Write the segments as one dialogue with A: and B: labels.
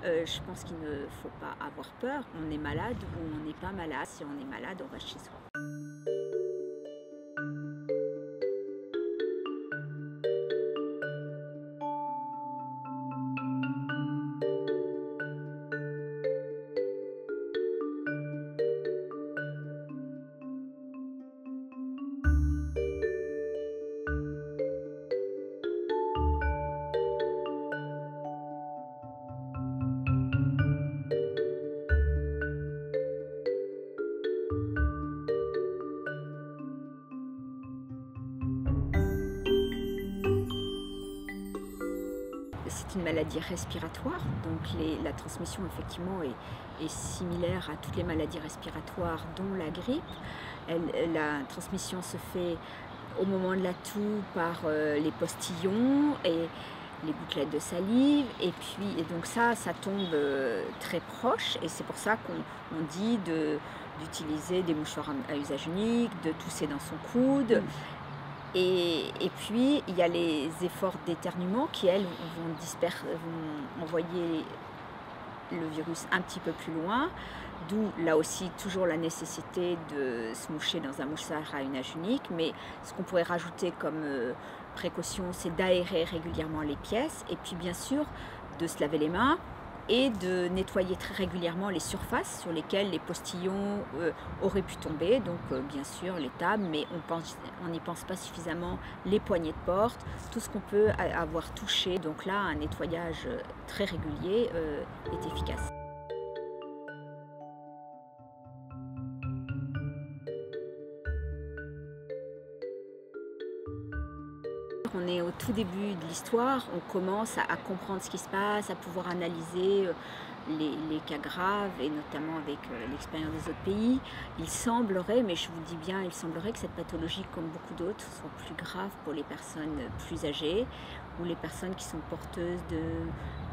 A: Je pense qu'il ne faut pas avoir peur. On est malade ou on n'est pas malade. Si on est malade, on reste chez soi. C'est une maladie respiratoire, donc la transmission effectivement est similaire à toutes les maladies respiratoires, dont la grippe. La transmission se fait au moment de la toux par les postillons et les gouttelettes de salive, et donc ça tombe très proche, et c'est pour ça qu'on dit d'utiliser des mouchoirs à usage unique, de tousser dans son coude. Et puis, il y a les efforts d'éternuement qui, elles, vont envoyer le virus un petit peu plus loin, d'où là aussi toujours la nécessité de se moucher dans un mouchoir à usage unique. Mais ce qu'on pourrait rajouter comme précaution, c'est d'aérer régulièrement les pièces, et puis bien sûr de se laver les mains et de nettoyer très régulièrement les surfaces sur lesquelles les postillons auraient pu tomber, donc bien sûr les tables, mais on n'y pense pas suffisamment, les poignées de porte, tout ce qu'on peut avoir touché. Donc là, un nettoyage très régulier est efficace. On est au tout début de l'histoire, on commence à comprendre ce qui se passe, à pouvoir analyser les cas graves, et notamment avec l'expérience des autres pays. Il semblerait, mais je vous dis bien, il semblerait que cette pathologie, comme beaucoup d'autres, soit plus grave pour les personnes plus âgées ou les personnes qui sont porteuses de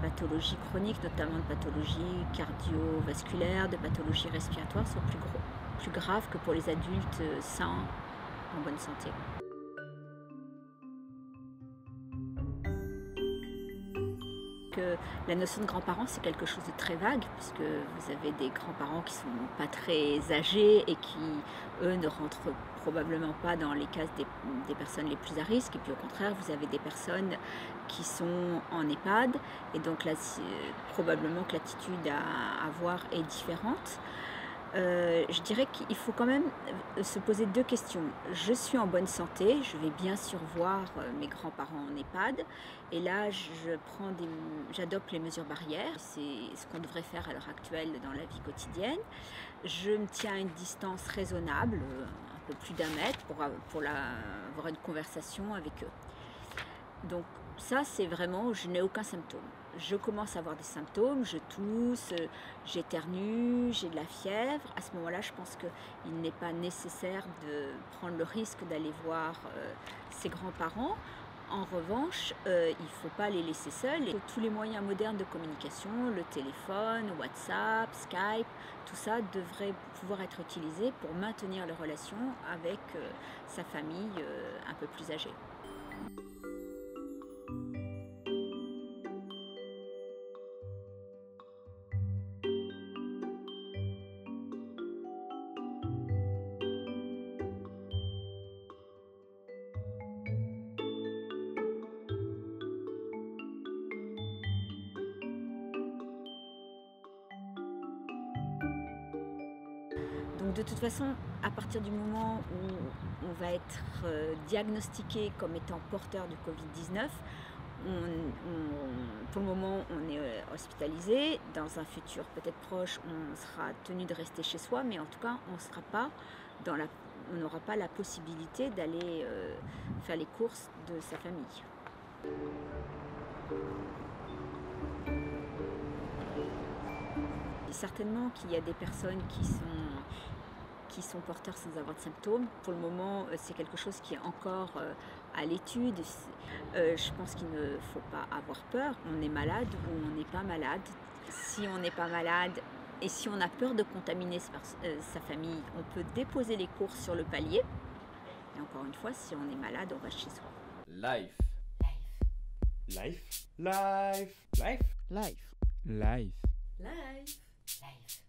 A: pathologies chroniques, notamment de pathologies cardiovasculaires, de pathologies respiratoires, soit plus graves que pour les adultes sains, en bonne santé. La notion de grands-parents, c'est quelque chose de très vague, puisque vous avez des grands-parents qui ne sont pas très âgés et qui, eux, ne rentrent probablement pas dans les cases des personnes les plus à risque. Et puis au contraire, vous avez des personnes qui sont en EHPAD, et donc là, probablement que l'attitude à avoir est différente. Je dirais qu'il faut quand même se poser deux questions. Je suis en bonne santé, je vais bien sûr voir mes grands-parents en EHPAD, et là j'adopte les mesures barrières. C'est ce qu'on devrait faire à l'heure actuelle dans la vie quotidienne. Je me tiens à une distance raisonnable, un peu plus d'1 mètre, pour avoir une conversation avec eux. Donc ça, c'est vraiment, je n'ai aucun symptôme. Je commence à avoir des symptômes, je tousse, j'éternue, j'ai de la fièvre. À ce moment-là, je pense qu'il n'est pas nécessaire de prendre le risque d'aller voir ses grands-parents. En revanche, il ne faut pas les laisser seuls. Et tous les moyens modernes de communication, le téléphone, WhatsApp, Skype, tout ça devrait pouvoir être utilisé pour maintenir les relations avec sa famille un peu plus âgée. Donc de toute façon, à partir du moment où on va être diagnostiqué comme étant porteur du Covid-19, pour le moment on est hospitalisé. Dans un futur peut-être proche, on sera tenu de rester chez soi, mais en tout cas on n'aura pas la possibilité d'aller faire les courses de sa famille. Et certainement qu'il y a des personnes qui sont porteurs sans avoir de symptômes. Pour le moment, c'est quelque chose qui est encore à l'étude. Je pense qu'il ne faut pas avoir peur. On est malade ou on n'est pas malade. Si on n'est pas malade et si on a peur de contaminer sa famille, on peut déposer les courses sur le palier. Et encore une fois, si on est malade, on reste chez soi.
B: Life. Life. Life. Life. Life.
C: Life.
B: Life.
C: Live.
A: Live.